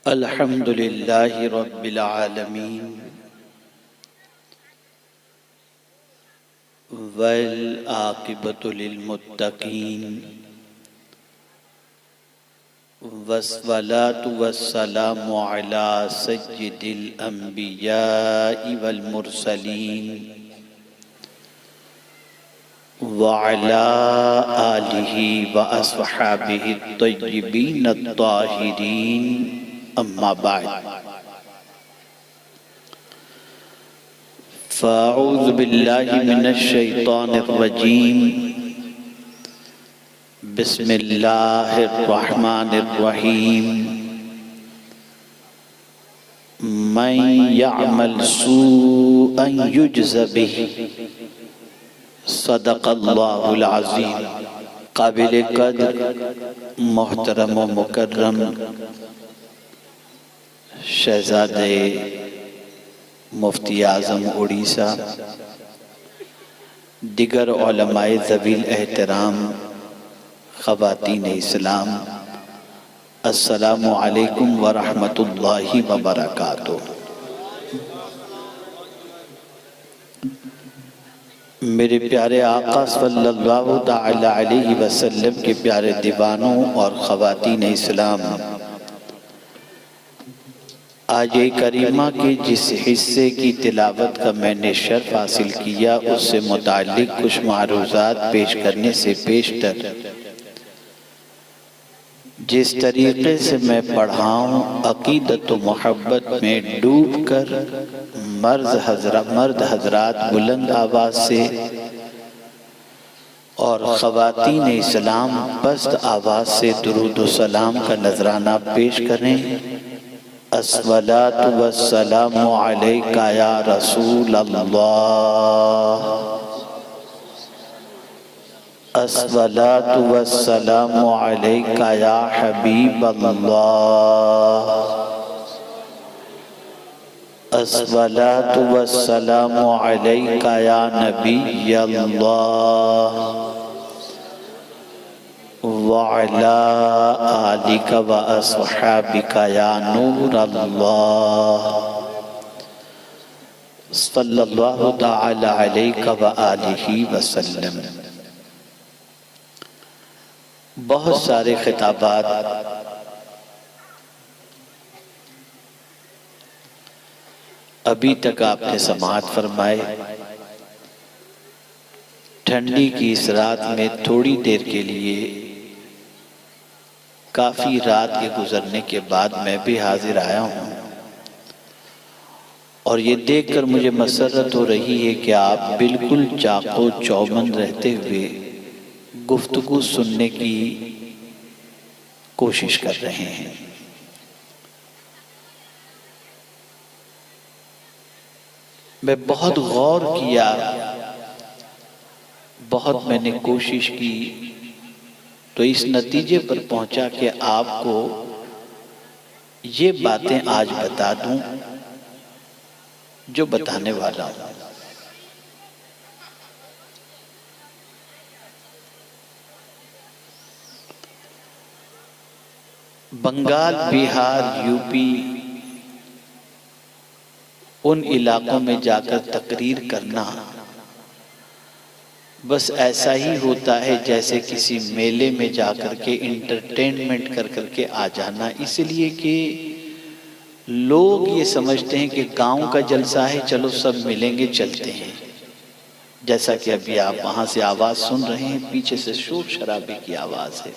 الحمد لله رب العالمين والعاقبة للمتقين والصلاة والسلام على سيد الأنبياء والمرسلين وعلى آله وأصحابه الطيبين الطاهرين أما بعد فأعوذ بالله من الشيطان الرجيم بسم الله الرحمن الرحيم من يعمل سوءا يجز به صدق اللہ العظیم۔ قابل قدر محترم و مکرم شہزادے مفتی اعظم اڑیسہ، دیگر علماء ذوی الاحترام، خواتین اسلام، السلام علیکم ورحمۃ اللہ وبرکاتہ۔ میرے پیارے آقا صلی اللہ تعالی علیہ وسلم کے پیارے دیوانوں اور خواتین اسلام، آج کریمہ کے جس حصے کی تلاوت کا میں نے شرف حاصل کیا اس سے متعلق کچھ معروضات پیش کرنے سے پیشتر جس طریقے سے میں پڑھاؤں عقیدت و محبت میں ڈوب کر مرد حضرات بلند آواز سے اور خواتین اسلام پست آواز سے درود و سلام کا نذرانہ پیش کریں۔ الصلاۃ والسلام علیکہ یا رسول اللہ، الصلاۃ والسلام علیکہ یا حبیب اللہ، الصلاۃ والسلام علیکہ یا نبی اللہ، وَعَلَىٰ آلِكَ وَأَصْحَابِكَ يَا نور اللہ، صلی اللہ تعالی علیہ وآلہ وسلم۔ بہت سارے خطابات ابھی تک آپ نے سماعت فرمائے۔ ٹھنڈی کی اس رات میں تھوڑی دیر کے لیے کافی رات کے گزرنے کے بعد میں بھی حاضر آیا ہوں، اور یہ دیکھ کر مجھے مسرت ہو رہی ہے کہ آپ بالکل چاق و چوبند رہتے ہوئے گفتگو سننے کی کوشش کر رہے ہیں۔ میں بہت غور کیا، بہت میں نے کوشش کی، تو اس نتیجے پر پہنچا کہ آپ کو یہ باتیں آج بتا دوں جو بتانے والا ہوں۔ بنگال، بہار، یوپی، ان علاقوں میں جا کر تقریر کرنا بس ایسا ہی ہوتا ہے جیسے کسی میلے میں جا کر کے انٹرٹینمنٹ کر کر کے آ جانا، اس لیے کہ لوگ یہ سمجھتے ہیں کہ گاؤں کا جلسہ ہے، چلو سب ملیں گے چلتے ہیں۔ جیسا کہ ابھی آپ وہاں سے آواز سن رہے ہیں، پیچھے سے شور شرابے کی آواز ہے۔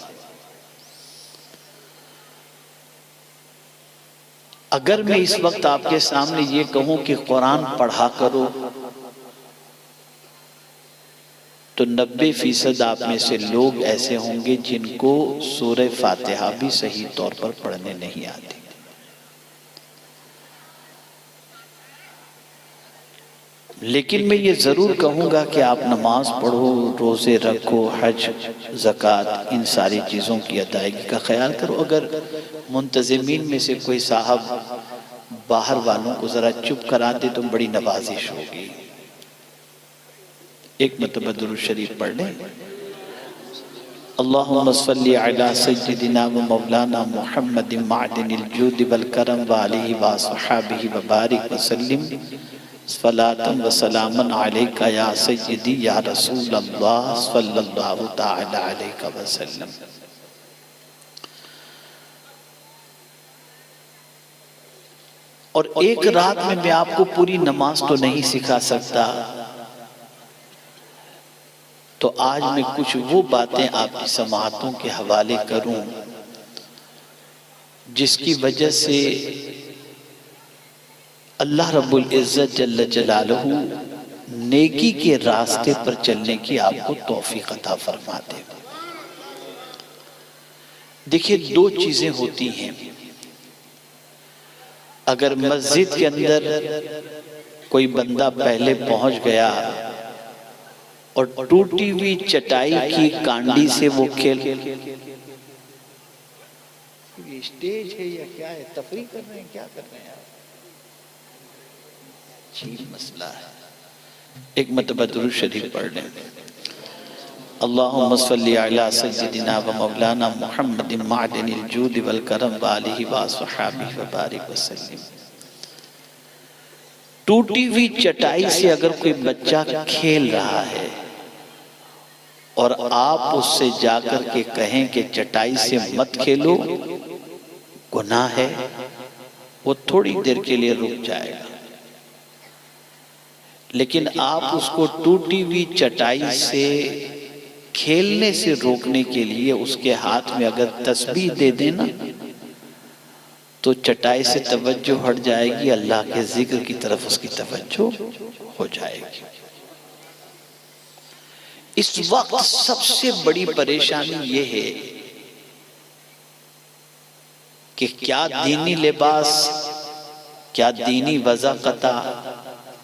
اگر میں اس وقت آپ کے سامنے یہ کہوں کہ قرآن پڑھا کرو تو 90% آپ میں سے لوگ ایسے ہوں گے جن کو سورہ فاتحہ بھی صحیح طور پر پڑھنے نہیں آتی۔ لیکن میں یہ ضرور کہوں گا کہ آپ نماز پڑھو، روزے رکھو، حج، زکوٰۃ، ان ساری چیزوں کی ادائیگی کا خیال کرو۔ اگر منتظمین میں سے کوئی صاحب باہر والوں کو ذرا چپ کرا دے تو بڑی نوازش ہوگی۔ ایک مرتبہ درود شریف پڑھ لیں۔ اللہم صلی علی سیدنا و مولانا محمد معدن الجود والکرم وعلیہ وصحابہ وبارک وسلم صلاة و سلاما علیکہ یا سیدی یا رسول اللہ صلی اللہ تعالی علیہ وسلم۔ اور ایک رات میں آپ کو پوری نماز تو نہیں سکھا سکتا، تو آج میں کچھ وہ باتیں آپ کی سماعتوں کے حوالے کروں جس کی وجہ سے اللہ رب العزت جل جلالہ نیکی کے راستے پر چلنے کی آپ کو توفیق عطا فرما دے۔ دیکھیے دو چیزیں ہوتی ہیں، اگر مسجد کے اندر کوئی بندہ پہلے پہنچ گیا اور ٹوٹی ہوئی چٹائی کی کانڈی سے وہ کھیل، یہ اسٹیج ہے یا کیا ہے، تفریح کر رہے ہیں، کیا کر رہے ہیں آپ؟ عجیب مسئلہ ہے۔ ایک مرتبہ درود شریف پڑھ لیں۔ اللہم صلی علی سیدنا و مولانا محمد معدن الجود والکرم وآلہ وصحابہ وبارک وسلم۔ ٹوٹی ہوئی چٹائی سے اگر کوئی بچہ کھیل رہا ہے اور آپ اس سے جا کر کے کہیں کہ چٹائی سے مت کھیلو، گناہ ہے، وہ تھوڑی دیر کے لیے رک جائے گا، لیکن آپ اس کو ٹوٹی ہوئی چٹائی سے کھیلنے سے روکنے کے لیے اس کے ہاتھ میں اگر تسبیح دے دینا تو چٹائی سے توجہ ہٹ جائے گی، اللہ کے ذکر کی طرف اس کی توجہ ہو جائے گی۔ اس وقت سب سے بڑی پریشانی یہ ہے کہ کیا دینی لباس، کیا دینی وضاقتہ،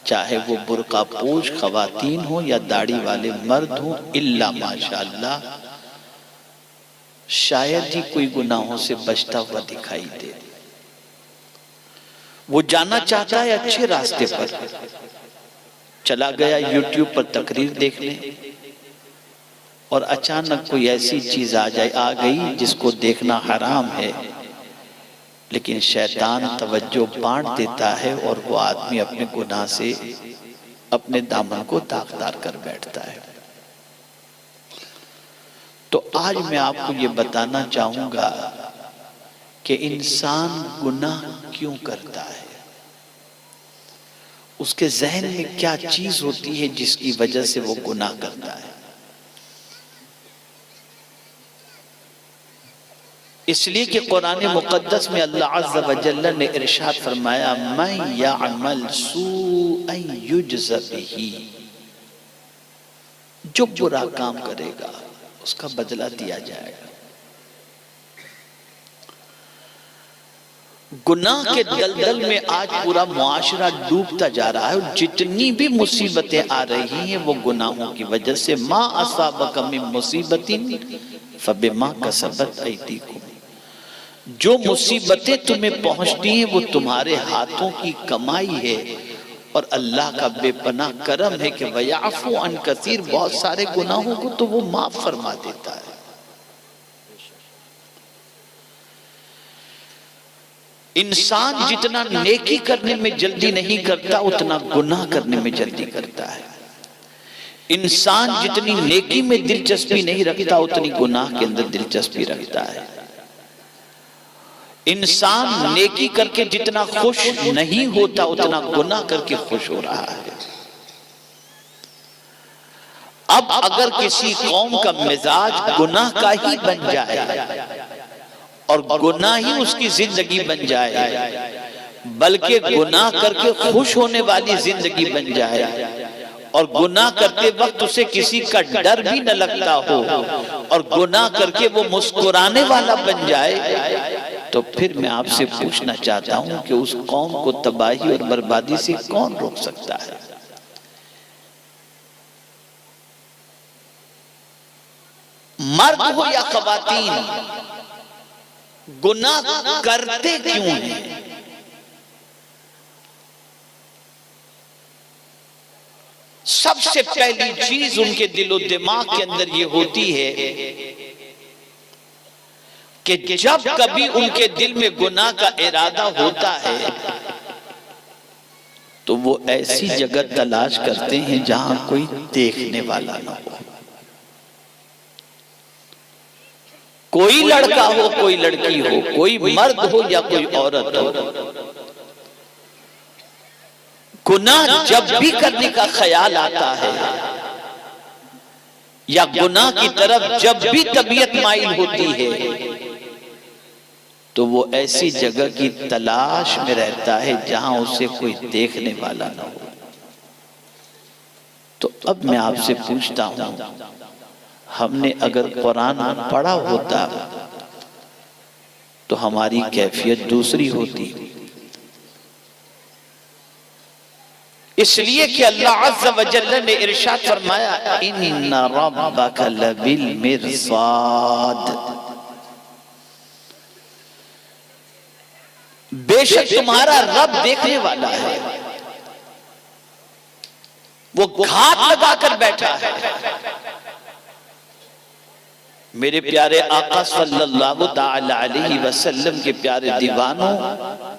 چاہے وہ برقع پوش خواتین ہوں یا داڑھی والے مرد ہوں، الا ماشاءاللہ شاید ہی کوئی گناہوں سے بچتا ہوا دکھائی دے۔ وہ جانا چاہتا ہے اچھے راستے پر، چلا گیا یوٹیوب پر تقریر دیکھنے، اور اچانک کوئی ایسی چیز آ گئی جس کو دیکھنا حرام ہے، لیکن شیطان توجہ بانٹ دیتا ہے اور وہ آدمی اپنے گناہ سے اپنے دامن کو داغدار کر بیٹھتا ہے۔ تو آج میں آپ کو یہ بتانا چاہوں گا کہ انسان گناہ کیوں کرتا ہے، اس کے ذہن میں کیا چیز ہوتی ہے جس کی وجہ سے وہ گناہ کرتا ہے۔ اس لیے کہ قرآن مقدس میں اللہ عز و جل نے ارشاد فرمایا مَن يَعْمَلْ سُوءًا يُجْزَ بِهِ، جو برا کام کرے گا اس کا بدلہ دیا جائے گا۔ گناہ کے دلدل میں آج پورا معاشرہ ڈوبتا جا رہا ہے، اور جتنی بھی مصیبتیں آ رہی ہیں وہ گناہوں کی وجہ سے۔ مَا أَصَابَكَ مِن مُّصِيبَةٍ فَبِمَا كَسَبَتْ أَيْدِيكُمْ، جو مصیبتیں تمہیں پہنچتی ہیں وہ تمہارے ہاتھوں کی کمائی ہے، اور اللہ کا بے پناہ کرم ہے کہ وَيَعْفُو عَن كَثِيرٍ، بہت سارے گناہوں کو تو وہ معاف فرما دیتا ہے۔ انسان جتنا نیکی کرنے میں جلدی نہیں کرتا اتنا گناہ کرنے میں جلدی کرتا ہے۔ انسان جتنی نیکی میں دلچسپی نہیں رکھتا اتنی گناہ کے اندر دلچسپی رکھتا ہے۔ انسان نیکی کر کے جتنا خوش نہیں ہوتا اتنا گناہ کر کے خوش ہو رہا ہے۔ اب اگر کسی قوم کا مزاج گناہ کا ہی بن جائے اور گناہ ہی اس کی زندگی بن جائے، بلکہ گناہ کر کے خوش ہونے والی زندگی بن جائے، اور گناہ کرتے وقت اسے کسی کا ڈر بھی نہ لگتا ہو، اور گناہ کر کے وہ مسکرانے والا بن جائے، تو پھر میں آپ سے پوچھنا چاہتا ہوں کہ اس قوم کو تباہی اور بربادی سے کون روک سکتا ہے؟ مرد ہو یا خواتین، گناہ کرتے کیوں ہیں؟ سب سے پہلی چیز ان کے دل و دماغ کے اندر یہ ہوتی ہے کہ جب کبھی ان کے دل میں گناہ کا ارادہ ہوتا ہے تو وہ ایسی جگہ تلاش کرتے ہیں جہاں کوئی دیکھنے والا نہ ہو. کوئی لڑکا ہو، کوئی لڑکی ہو، کوئی مرد ہو یا کوئی عورت ہو، گناہ جب بھی کرنے کا خیال آتا ہے یا گناہ کی طرف جب بھی طبیعت مائل ہوتی ہے تو وہ ایسی جگہ کی تلاش میں رہتا ہے جہاں اسے کوئی دیکھنے والا نہ ہو. تو اب میں آپ سے پوچھتا ہوں، ہم نے اگر قرآن پڑھا ہوتا تو ہماری کیفیت دوسری ہوتی. اس لیے کہ اللہ عز و جل نے ارشاد فرمایا ان ربک لبالمرصاد، بے شک تمہارا رب دیکھنے والا ہے، وہ گھات لگا کر بیٹھا ہے. میرے پیارے آقا صلی اللہ تعالی علیہ وسلم کے پیارے دیوانوں،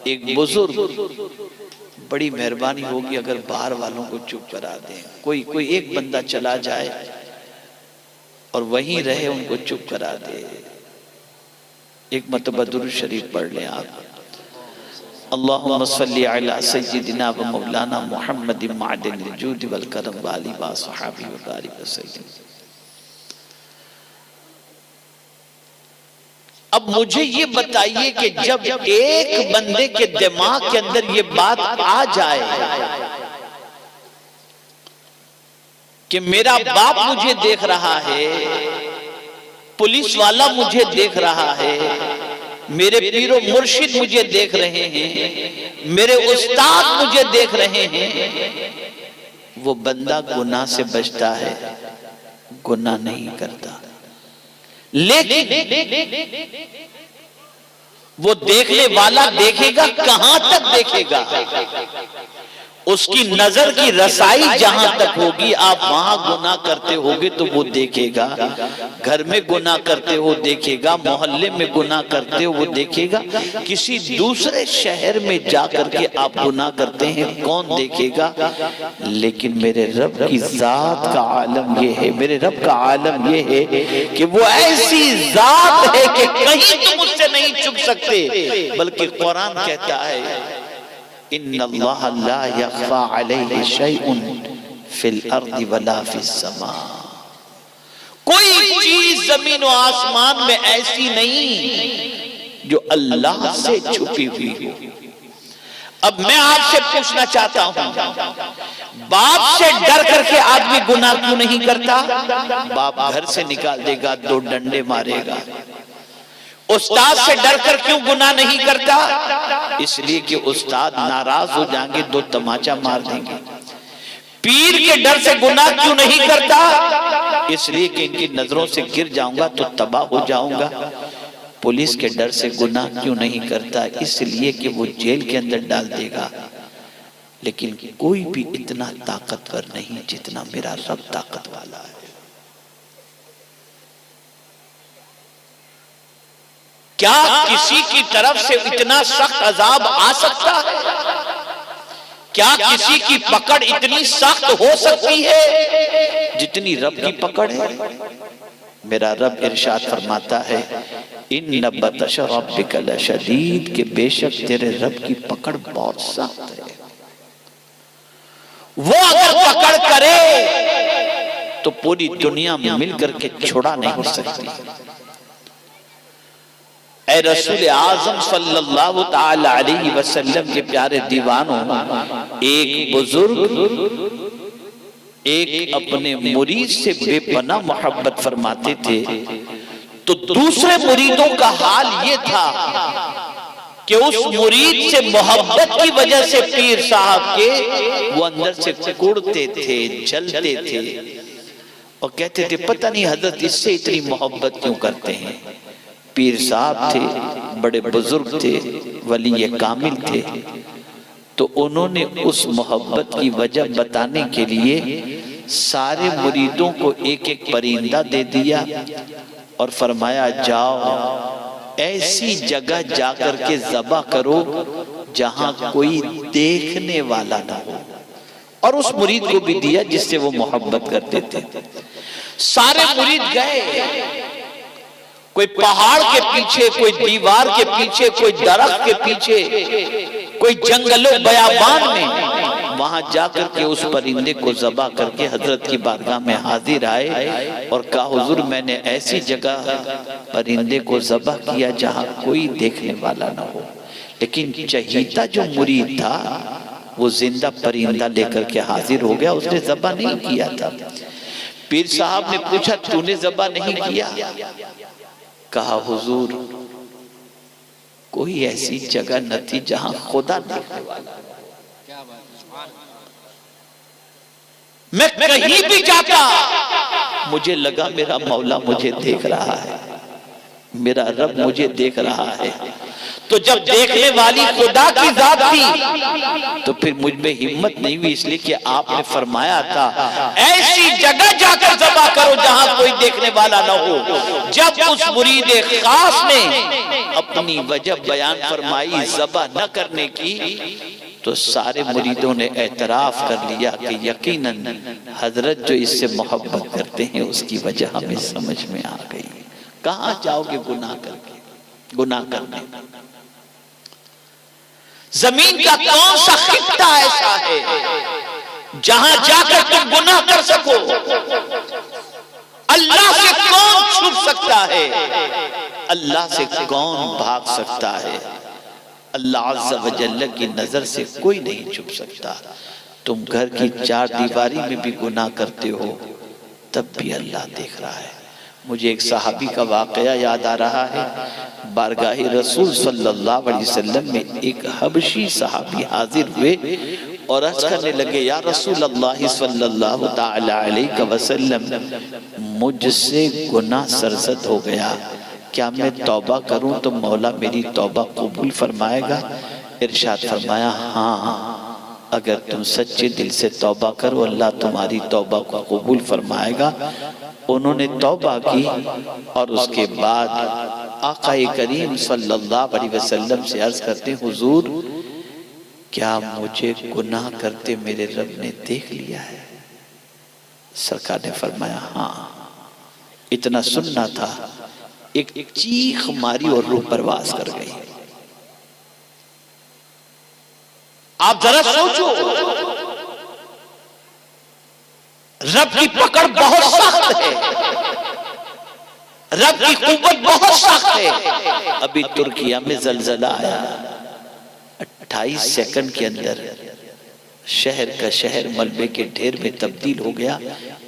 ایک بزرگ، بڑی مہربانی ہوگی اگر باہر والوں کو چپ کرا دیں، کوئی ایک بندہ چلا جائے اور وہیں رہے، ان کو چپ کرا دے. ایک مرتبہ درود شریف پڑھ لیں آپ. اللہم صلی علی سیدنا و مولانا محمد معدن الجود والکرم والی و صحابی و بارک وسلم. اب مجھے یہ بتائیے کہ جب ایک بندے کے دماغ کے اندر یہ بات آ جائے کہ میرا باپ مجھے دیکھ رہا ہے، پولیس والا مجھے دیکھ رہا ہے، میرے پیر و مرشد مجھے دیکھ رہے ہیں، میرے استاد مجھے دیکھ رہے ہیں، وہ بندہ گناہ سے بچتا ہے، گناہ نہیں کرتا. لیکن وہ دیکھنے والا دیکھے گا، کہاں تک دیکھے گا؟ اس کی نظر کی رسائی جہاں تک ہوگی، آپ وہاں گناہ کرتے ہوگے تو وہ دیکھے گا. گھر میں گناہ کرتے ہو دیکھے گا، محلے میں گناہ کرتے ہو وہ دیکھے گا. کسی دوسرے شہر میں جا کر کے آپ گناہ کرتے ہیں، کون دیکھے گا؟ لیکن میرے رب کی ذات کا عالم یہ ہے، میرے رب کا عالم یہ ہے کہ وہ ایسی ذات ہے کہ کہیں تم اس سے نہیں چھپ سکتے. بلکہ قرآن کہتا ہے ان اللہ لا یخفی علیہ شیء فی الارض ولا فی السماء. کوئی چیز زمین و آسمان میں ایسی نہیں جو اللہ سے چھپی ہوئی ہو. اب میں آپ سے پوچھنا چاہتا ہوں، باپ سے ڈر کر کے آدمی گناہ کیوں نہیں کرتا؟ باپ گھر سے نکال دے گا، 2 ڈنڈے مارے گا. استاد سے ڈر کر کیوں گناہ نہیں کرتا؟ اس لیے کہ استاد ناراض ہو جائیں گے، 2 تماچا مار دیں گے. پیر کے ڈر سے گناہ کیوں نہیں کرتا؟ اس لیے کہ ان کی نظروں سے گر جاؤں گا تو تباہ ہو جاؤں گا. پولیس کے ڈر سے گناہ کیوں نہیں کرتا؟ اس لیے کہ وہ جیل کے اندر ڈال دے گا. لیکن کوئی بھی اتنا طاقتور نہیں جتنا میرا رب طاقت والا ہے. کیا کسی کی طرف سے اتنا سخت عذاب آ سکتا ہے؟ کیا کسی کی پکڑ اتنی سخت ہو سکتی ہے جتنی رب کی پکڑ ہے؟ میرا رب ارشاد فرماتا ہے ان بطش ربک لشدید، کہ بے شک تیرے رب کی پکڑ بہت سخت ہے. وہ اگر پکڑ کرے تو پوری دنیا میں مل کر کے چھڑا نہیں سکتی. اے رسول اعظم صلی اللہ تعالی علیہ وسلم کے پیارے دیوانوں، ایک بزرگ ایک اپنے مرید سے بے پناہ محبت فرماتے تھے، تو دوسرے مریدوں کا حال یہ تھا کہ اس مرید سے محبت کی وجہ سے پیر صاحب کے وہ اندر سے کڑتے تھے، جلتے تھے اور کہتے تھے پتہ نہیں حضرت اس سے اتنی محبت کیوں کرتے ہیں. پیر صاحب تھے، بڑے بزرگ تھے، ولی کامل تھے. تو انہوں نے اس محبت کی وجہ بتانے کے لیے سارے مریدوں کو ایک ایک پرندہ دے دیا اور فرمایا جاؤ ایسی جگہ جا کر کے ذبح کرو جہاں کوئی دیکھنے والا نہ ہو. اور اس مرید کو بھی دیا جس سے وہ محبت کرتے تھے. سارے مرید گئے، کوئی پہاڑ کے پیچھے، کوئی دیوار کے پیچھے، کوئی درخت کے پیچھے، کوئی جنگل و بیابان میں. وہاں جا کر کے اس پرندے کو ذبح کر کے حضرت کی بارگاہ میں حاضر آئے اور کہا حضور میں نے ایسی جگہ پرندے کو ذبح کیا جہاں کوئی دیکھنے والا نہ ہو. لیکن چہیتا جو مرید تھا وہ زندہ پرندہ لے کر کے حاضر ہو گیا، اس نے ذبح نہیں کیا تھا. پیر صاحب نے پوچھا تو نے ذبح نہیں کیا؟ کہا حضور کوئی ایسی جگہ نہ تھی جہاں خدا دیکھنے والا. میں کہیں بھی جاتا مجھے لگا میرا مولا مجھے دیکھ رہا ہے، میرا رب مجھے دیکھ رہا ہے. تو جب دیکھنے والی خدا کی ذات تھی تو پھر مجھ میں ہمت نہیں ہوئی، اس لیے کہ آپ نے فرمایا تھا ایسی جگہ جا کر ذبح کرو جہاں کوئی دیکھنے والا نہ ہو. جب اس مرید خاص نے اپنی وجہ بیان فرمائی ذبح نہ کرنے کی تو سارے مریدوں نے اعتراف کر لیا کہ یقیناً حضرت جو اس سے محبت کرتے ہیں اس کی وجہ ہمیں سمجھ میں آ گئی. کہاں جاؤ گے گناہ کر کے، گناہ کرنے؟ زمین کا کون سا خطہ ایسا ہے جہاں جا کر تم گناہ کر سکو؟ اللہ سے کون چھپ سکتا ہے؟ اللہ سے کون بھاگ سکتا ہے؟ اللہ عز و جل کی نظر سے کوئی نہیں چھپ سکتا. تم گھر کی چار دیواری میں بھی گناہ کرتے ہو تب بھی اللہ دیکھ رہا ہے. مجھے ایک صحابی کا واقعہ یاد آ رہا ہے. بارگاہ رسول صلی اللہ علیہ وسلم میں ایک حبشی صحابی حاضر ہوئے اور عرض کرنے لگے یا رسول اللہ صلی اللہ تعالی علیہ وسلم مجھ سے گناہ سرزد ہو گیا، کیا میں توبہ کروں تو مولا میری توبہ قبول فرمائے گا؟ ارشاد فرمایا ہاں اگر تم سچے دل سے توبہ کرو اللہ تمہاری توبہ کو قبول فرمائے گا. انہوں نے توبہ کی اور اس کے بعد آقا کریم صلی اللہ علیہ وسلم سے عرض کرتے حضور کیا مجھے گناہ کرتے میرے رب نے دیکھ لیا ہے؟ سرکار نے فرمایا ہاں. اتنا سننا تھا ایک چیخ ماری اور روح پرواز کر گئی. آپ ذرا سوچو رب کی پکڑ بہت سخت ہے، رب کی قوت بہت سخت ہے. ابھی ترکیہ میں زلزلہ آیا، 28 سیکنڈ کے اندر شہر کا شہر ملبے کے ڈھیر میں تبدیل ہو گیا.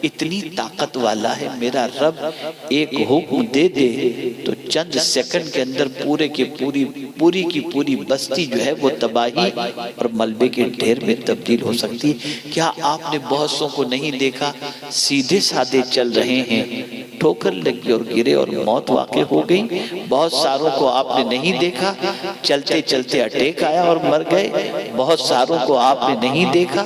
اتنی طاقت والا ہے میرا رب، ایک حکم دے دے تو چند سیکنڈ کے اندر پوری کی پوری بستی جو ہے وہ تباہی اور ملبے کے ڈھیر میں تبدیل ہو سکتی. کیا آپ نے بہت سو کو نہیں دیکھا سیدھے سادھے چل رہے ہیں، ٹھوکر لگی اور گرے اور موت واقع ہو گئی؟ بہت ساروں کو آپ نے نہیں دیکھا چلتے چلتے اٹیک آیا اور مر گئے. بہت ساروں کو آپ نے نہیں دیکھا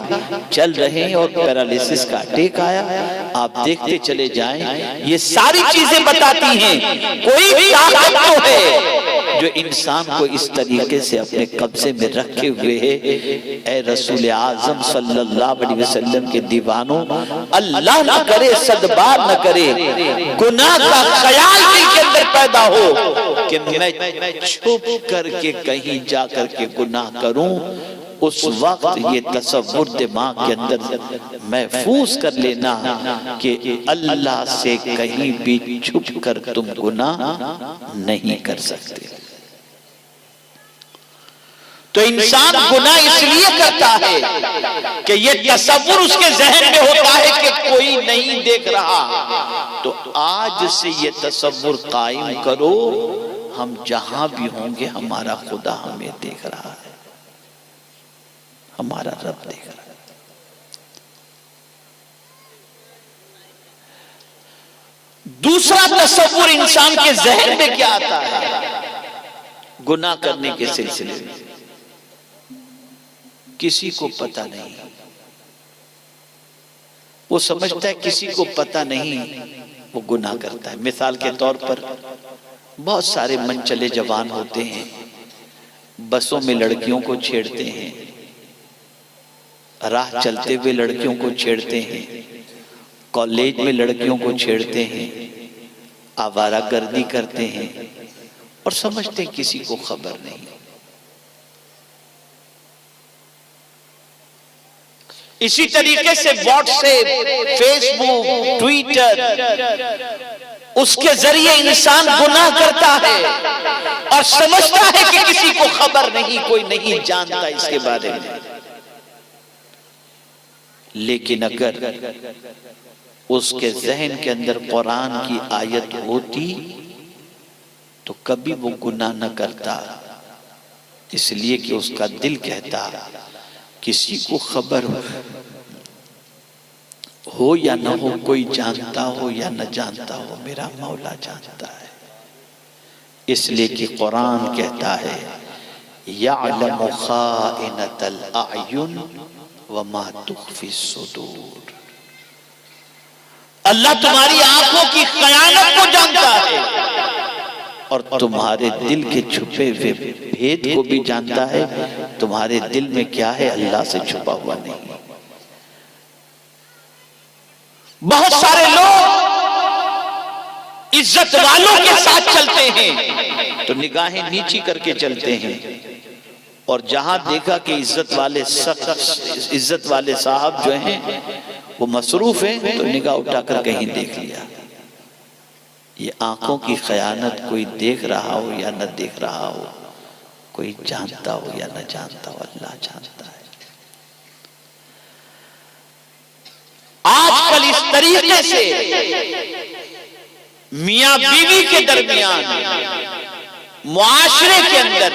چل رہے ہیں اور پیرالیسس کا اٹیک آیا. آپ دیکھتے چلے جائیں. یہ ساری چیزیں بتاتی ہیں کوئی طاقت تو ہے جو انسان کو اس طریقے سے اپنے قبضے میں رکھے ہوئے ہے. اے رسول اعظم صلی اللہ علیہ وسلم کے دیوانوں، اللہ نہ کرے صدبار نہ کرے گناہ کا خیال دل کے اندر پیدا ہو کہ میں چھپ کر کے کہیں جا کر کے گناہ کروں. اس وقت یہ تصور دماغ کے اندر محفوظ کر لینا کہ اللہ سے کہیں بھی چھپ کر تم گناہ نہیں کر سکتے. تو انسان گناہ اس لیے کرتا ہے کہ یہ تصور اس کے ذہن میں ہوتا ہے کہ کوئی نہیں دیکھ رہا. تو آج سے یہ تصور قائم کرو ہم جہاں بھی ہوں گے ہمارا خدا ہمیں دیکھ رہا ہے، ہمارا رب دیکھ رہا ہے. دوسرا تصور انسان کے ذہن میں کیا آتا ہے گناہ کرنے کے سلسلے میں؟ کسی کو پتہ نہیں، وہ سمجھتا ہے کسی کو پتہ نہیں وہ گناہ کرتا ہے. مثال کے طور پر بہت سارے منچلے جوان ہوتے ہیں، بسوں میں لڑکیوں کو چھیڑتے ہیں، راہ چلتے ہوئے لڑکیوں کو چھیڑتے ہیں، کالج میں لڑکیوں کو چھیڑتے ہیں، آوارہ گردی کرتے ہیں اور سمجھتے ہیں کسی کو خبر نہیں۔ اسی طریقے سے واٹس ایپ، فیس بک، ٹویٹر، اس کے ذریعے انسان گناہ کرتا ہے اور سمجھتا ہے کہ کسی کو خبر نہیں، کوئی نہیں جانتا اس کے بارے میں۔ لیکن اگر اس کے ذہن کے اندر قرآن کی آیت ہوتی تو کبھی وہ گناہ نہ کرتا، اس لیے کہ اس کا دل کہتا کسی کو خبر ہو یا نہ ہو، کوئی جانتا ہو یا نہ جانتا ہو، میرا مولا جانتا ہے۔ اس لیے کہ قرآن کہتا ہے یعلم خائنۃ الاعین وما تخفی الصدور، اللہ تمہاری آنکھوں کی خیانت کو جانتا ہے اور تمہارے دل کے چھپے ہوئے بھید کو بھی جانتا ہے۔ تمہارے دل میں کیا ہے اللہ سے چھپا ہوا نہیں۔ بہت سارے لوگ عزت والوں کے ساتھ چلتے ہیں تو نگاہیں نیچی کر کے چلتے ہیں، اور جہاں دیکھا کہ عزت والے صاحب جو ہیں وہ مصروف ہیں تو نگاہ اٹھا کر کہیں دیکھ لیا۔ یہ آنکھوں کی خیانت کوئی دیکھ رہا ہو یا نہ دیکھ رہا ہو، کوئی جانتا ہو یا نہ جانتا ہو، اللہ جانتا ہے۔ آج کل اس طریقے سے میاں بیوی کے درمیان، معاشرے کے اندر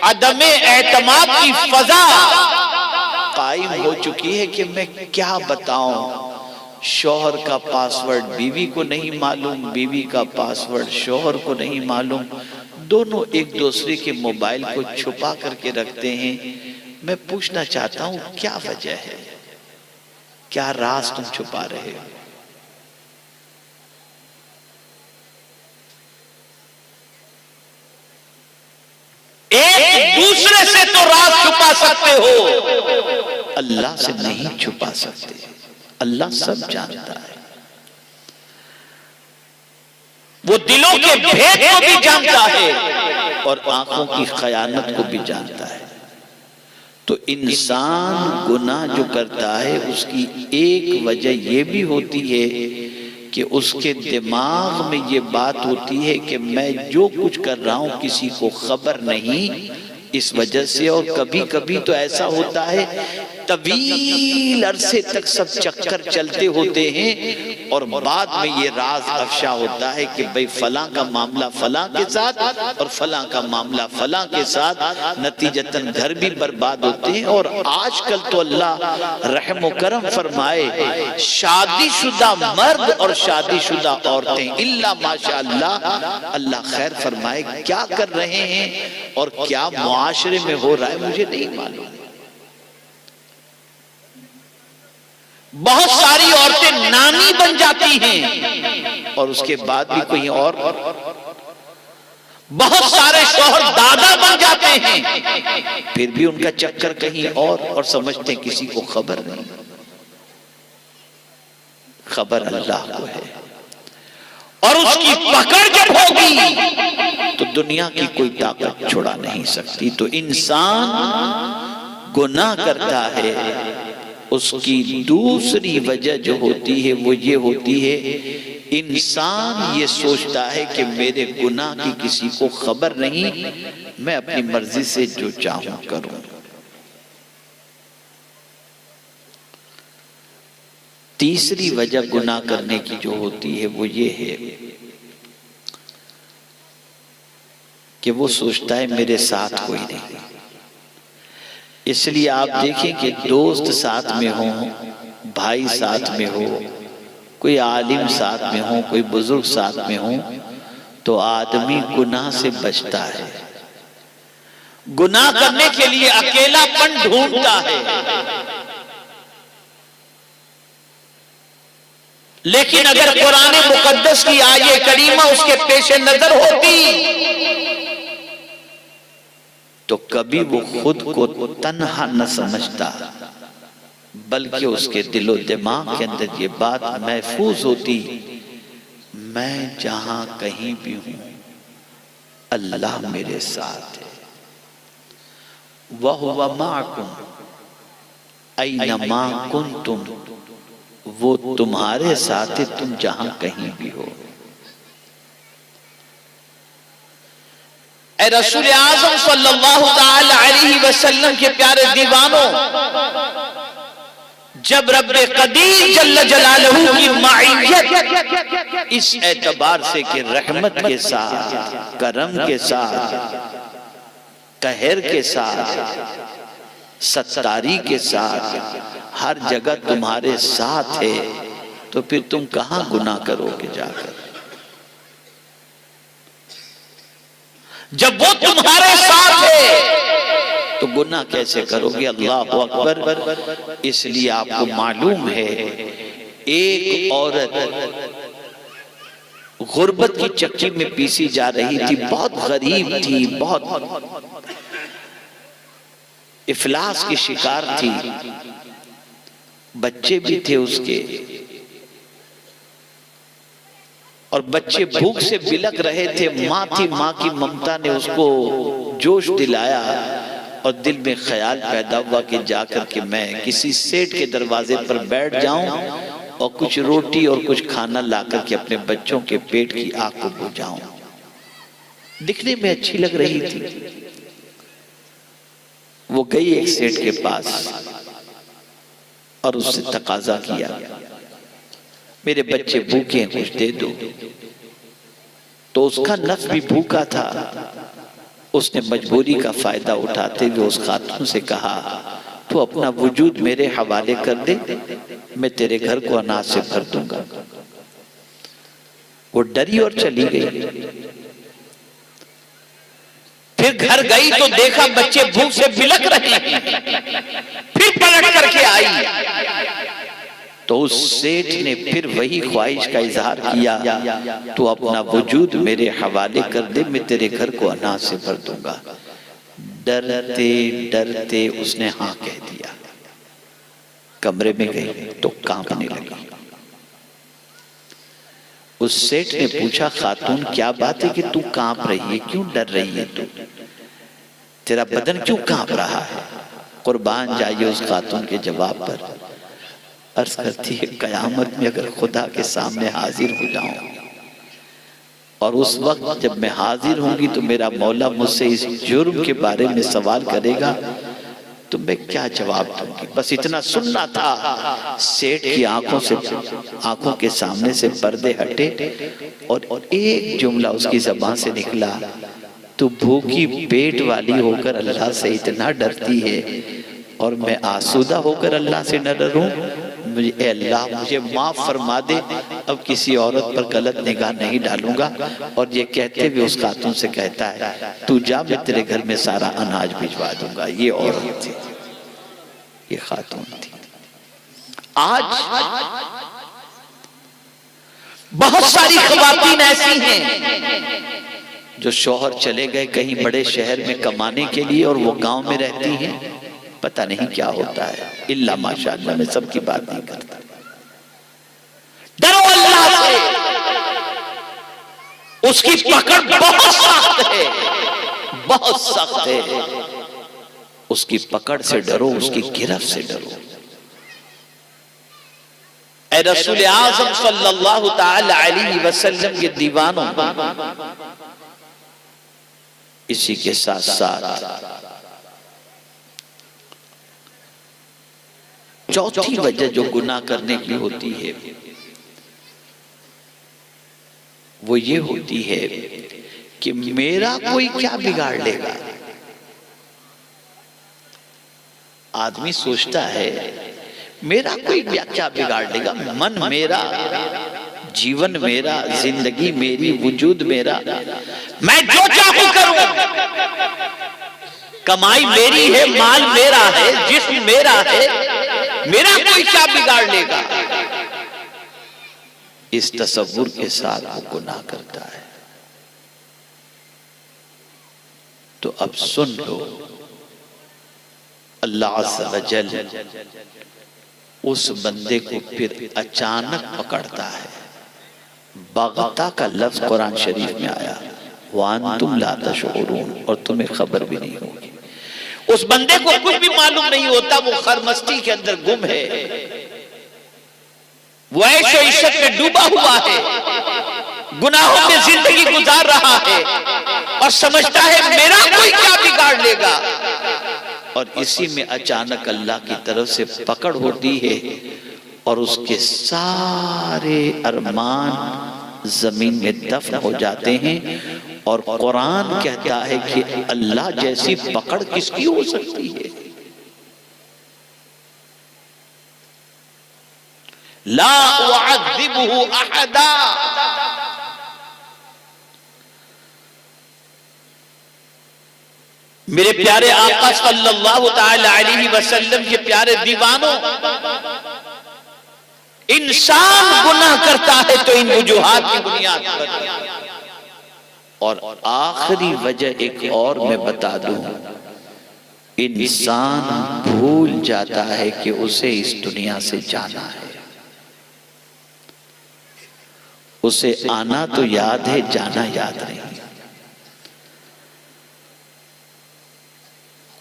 عدم اعتماد کی فضا قائم ہو چکی ہے کہ میں کیا بتاؤں۔ شوہر کا پاسورڈ بیوی کو نہیں معلوم، بیوی کا پاسورڈ شوہر کو نہیں معلوم، دونوں ایک دوسرے کے موبائل کو چھپا کر کے رکھتے ہیں۔ میں پوچھنا چاہتا ہوں کیا وجہ ہے، کیا راز تم چھپا رہے ہو؟ ایک دوسرے سے تو راز چھپا سکتے ہو، اللہ سے نہیں چھپا سکتے۔ اللہ سب جانتا ہے، وہ دلوں کے بھید کو بھی جانتا ہے اور آنکھوں کی خیانت کو بھی جانتا ہے۔ تو انسان گناہ جو کرتا ہے اس کی ایک وجہ یہ بھی ہوتی ہے کہ اس کے دماغ میں یہ بات ہوتی ہے کہ میں جو کچھ کر رہا ہوں کسی کو خبر نہیں، اس وجہ سے۔ اور کبھی کبھی تو ایسا ہوتا ہے طویل عرصے تک سب چکر چلتے ہوتے ہیں اور بعد میں یہ راز افشا ہوتا ہے کہ بھئی فلاں کا معاملہ فلاں کے ساتھ اور فلاں کا معاملہ فلاں کے ساتھ، نتیجتاً گھر بھی برباد ہوتے ہیں۔ اور آج کل تو اللہ رحم و کرم فرمائے، شادی شدہ مرد اور شادی شدہ عورتیں الا ماشاء اللہ، اللہ خیر فرمائے، کیا کر رہے ہیں اور کیا معاشرے میں ہو رہا ہے مجھے نہیں معلوم۔ بہت ساری عورتیں نانی بن جاتی ہیں اور اس کے بعد بھی کوئی اور، بہت سارے شوہر دادا بن جاتے ہیں پھر بھی ان کا چکر کہیں اور سمجھتے ہیں کسی کو خبر نہیں۔ خبر اللہ کو ہے، اور اس کی پکڑ جب ہوگی تو دنیا کی کوئی طاقت چھڑا نہیں سکتی۔ تو انسان گناہ کرتا ہے، اس کی دوسری وجہ جو ہوتی ہے وہ یہ ہوتی ہے انسان یہ سوچتا ہے کہ میرے گناہ کی کسی کو خبر نہیں، میں اپنی مرضی سے جو چاہوں کروں۔ تیسری وجہ گناہ کرنے کی جو ہوتی ہے وہ یہ ہے کہ وہ سوچتا ہے میرے ساتھ کوئی نہیں۔ اس لیے آپ دیکھیں کہ دوست ساتھ میں ہوں، بھائی ساتھ میں ہو، کوئی عالم ساتھ میں ہو، کوئی بزرگ ساتھ میں ہو، تو آدمی گناہ سے بچتا ہے۔ گناہ کرنے کے لیے اکیلا پن ڈھونڈتا ہے۔ لیکن اگر قرآن مقدس کی آیت کریمہ اس کے پیش نظر ہوتی تو کبھی وہ خود کو تنہا نہ سمجھتا، بلکہ اس کے دل و دماغ کے اندر یہ بات محفوظ ہوتی، میں جہاں کہیں بھی ہوں اللہ میرے ساتھ ہے، وَهُوَ مَعَكُمْ أَيْنَمَا كُنْتُمْ، وہ تمہارے ساتھ ہے تم جہاں کہیں بھی ہو۔ اے رسول اعظم صلی اللہ تعالی علیہ وسلم کے پیارے دیوانوں، جب رب قدیر جل جلالہ کی معیت اس اعتبار سے کہ رحمت کے ساتھ، کرم کے ساتھ، قہر کے ساتھ، ستاری کے ساتھ، ہر جگہ تمہارے ساتھ ہے، تو پھر تم کہاں گناہ کرو گے جا کر؟ جب وہ تمہارے ساتھ ہے تو گناہ کیسے کرو گے؟ اللہ اکبر۔ اس لیے آپ کو معلوم ہے ایک عورت غربت کی چکی میں پیسی جا رہی تھی، بہت غریب تھی، بہت افلاس کی شکار تھی، بچے بھی تھے اس کے، اور بچے بھوک سے بلک رہے تھے، ماں تھی، ماں کی ممتا نے اس کو جوش دلایا، اور دل میں خیال پیدا ہوا کہ جا کر کے میں کسی سیٹ کے دروازے پر بیٹھ جاؤں اور کچھ روٹی اور کچھ کھانا لا کر کے اپنے بچوں کے پیٹ کی آگ کو بجھاؤں۔ دکھنے میں اچھی لگ رہی تھی، وہ گئی ایک سیٹ کے پاس اور اس سے تقاضا کیا، میرے بچے بھوکے ہیں کچھ دے دو۔ تو اس کا نفس بھی بھوکا تھا، اس نے مجبوری کا فائدہ اٹھاتے ہوئے اس خاتون سے کہا تو اپنا وجود میرے حوالے کر دے، میں تیرے گھر کو اناج سے بھر دوں گا۔ وہ ڈری اور چلی گئی۔ پھر گھر گئی تو دیکھا بچے بھوک سے بلک رہے ہیں، پھر پلٹ کر کے آئی تو اس سیٹ نے پھر وہی خواہش کا اظہار کیا، تو اپنا وجود میرے حوالے کر دے، میں تیرے گھر کو اناج سے بھر دوں گا۔ ڈرتے ڈرتے اس نے ہاں کہہ دیا۔ کمرے میں گئی تو کانپنے لگی۔ اس سیٹ نے پوچھا خاتون کیا بات ہے کہ تو کانپ رہی ہے، کیوں ڈر رہی ہے، تو تیرا بدن کیوں کانپ رہا ہے؟ قربان جائیے اس خاتون کے جواب پر، عرض کرتی ہے قیامت میں اگر خدا کے سامنے حاضر ہو جاؤں اور اس وقت جب میں حاضر ہوں گی تو میرا مولا مجھ سے اس جرم کے بارے میں سوال کرے گا تو میں کیا جواب دوں گی؟ بس اتنا سننا تھا۔ سیٹ کی آنکھوں کے سامنے سے پردے ہٹے اور ایک جملہ اس کی زبان سے نکلا، تو بھوکی پیٹ والی ہو کر اللہ سے اتنا ڈرتی ہے اور میں آسودہ ہو کر اللہ سے نہ ڈروں؟ اے اللہ مجھے معاف فرما دے، اب کسی عورت پر غلط نگاہ نہیں ڈالوں گا۔ اور یہ کہتے ہوئے اس خاتون سے کہتا ہے تو جا، میں تیرے گھر میں سارا اناج بھجوا دوں گا۔ یہ عورت تھی، یہ خاتون تھی۔ آج بہت ساری خواتین ایسی ہیں جو شوہر چلے گئے کہیں بڑے شہر میں کمانے کے لیے اور وہ گاؤں میں رہتی ہیں، پتہ نہیں کیا ہوتا ہے، اللہ ماشاءاللہ میں سب کی بات نہیں کرتا۔ ڈرو اللہ سے، اس کی پکڑ بہت سخت ہے، بہت سخت ہے۔ اس کی پکڑ سے ڈرو، اس کی گرفت سے ڈرو۔ اے رسول اعظم صلی اللہ تعالی علیہ وسلم کے دیوانوں، اسی کے ساتھ ساتھ چوتھی وجہ جو گناہ کرنے کی ہوتی ہے وہ یہ ہوتی ہے کہ میرا کوئی کیا بگاڑ لے گا۔ آدمی سوچتا ہے میرا کوئی کیا بگاڑ لے گا، من میرا، جیون میرا، زندگی میری، وجود میرا، میں جو چاہوں کروں، کمائی میری ہے، مال میرا ہے، جسم میرا ہے، میرا کوئی کیا بگاڑ لے گا۔ اس تصور کے ساتھ وہ گناہ کرتا ہے۔ تو اب سن لو، اللہ عز و جل اس بندے کو پھر اچانک پکڑتا ہے۔ بغتہ کا لفظ قرآن شریف میں آیا، وَأَنْتُمْ لَا تَشْعُرُونَ، اور تمہیں خبر بھی نہیں ہوگی۔ اس بندے کو کچھ بھی معلوم نہیں ہوتا، وہ خرمستی کے اندر گم ہے، وہ عیش و عشرت میں ڈوبا ہوا ہے، گناہوں میں زندگی گزار رہا ہے، اور سمجھتا ہے میرا کوئی کیا بگاڑ لے گا۔ اور اسی میں اچانک اللہ کی طرف سے پکڑ ہوتی ہے، اور اس کے سارے ارمان زمین میں دفن ہو جاتے ہیں۔ اور قرآن کہتا ہے کہ اللہ جیسی پکڑ کس کی ہو سکتی ہے؟ لا اعذبہ احدا، میرے پیارے آقا صلی اللہ تعالی علیہ وسلم کے پیارے دیوانوں، انسان گناہ کرتا ہے تو ان وجوہات کی بنیاد پر، اور آخری وجہ ایک اور میں بتا دوں، انسان بھول جاتا ہے کہ اسے اس دنیا سے جانا ہے۔ اسے آنا تو یاد ہے، جانا یاد نہیں۔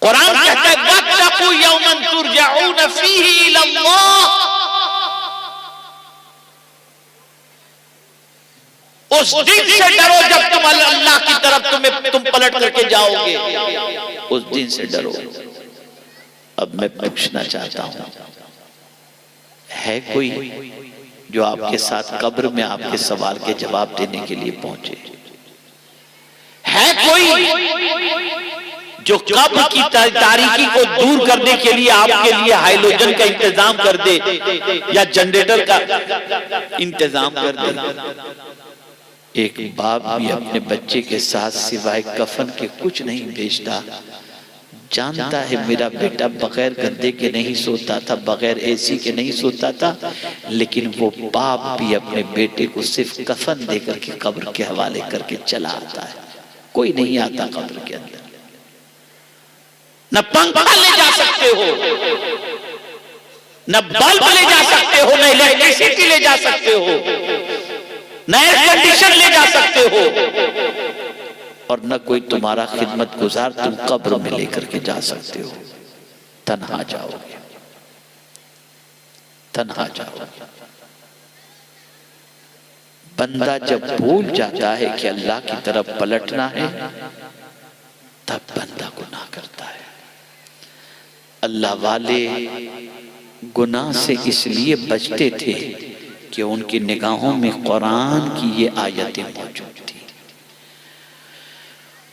قرآن کہتا ہے وَاتَّقُوا يَوْمًا تُرْجَعُونَ فِيهِ إِلَى اللَّهِ، اس دن سے ڈرو جب تم اللہ کی طرف تم پلٹ کر کے جاؤ گے، اس دن سے ڈرو۔ اب میں پوچھنا چاہتا ہوں، ہے کوئی جو آپ کے ساتھ قبر میں آپ کے سوال کے جواب دینے کے لیے پہنچے؟ ہے کوئی جو قبر کی تاریکی کو دور کرنے کے لیے آپ کے لیے ہائیلوجن کا انتظام کر دے یا جنریٹر کا انتظام کر دے؟ ایک باپ بھی اپنے بچے کے ساتھ سوائے کفن کے کچھ نہیں بھیجتا، جانتا ہے میرا بیٹا بغیر گدے کے نہیں سوتا تھا، بغیر اے سی کے نہیں سوتا تھا، لیکن وہ باپ بھی اپنے بیٹے کو صرف کفن دے کر کے قبر کے حوالے کر کے چلا آتا ہے۔ کوئی نہیں آتا قبر کے اندر، نہ پنکھا لے جا سکتے ہو، نہ بلب لے جا سکتے ہو، نہ الیکٹریسٹی لے جا سکتے ہو، نہ ایئر کنڈیشن لے جا سکتے ہو، اور نہ کوئی تمہارا خدمت گزار تم قبر میں لے کر کے جا سکتے ہو۔ تنہا جاؤ گے، تنہا جاؤ گے۔ بندہ جب بھول جاتا ہے کہ اللہ کی طرف پلٹنا ہے، تب بندہ گناہ کرتا ہے۔ اللہ والے گناہ سے اس لیے بچتے تھے کہ ان کی نگاہوں میں قرآن کی یہ آیتیں موجود تھی۔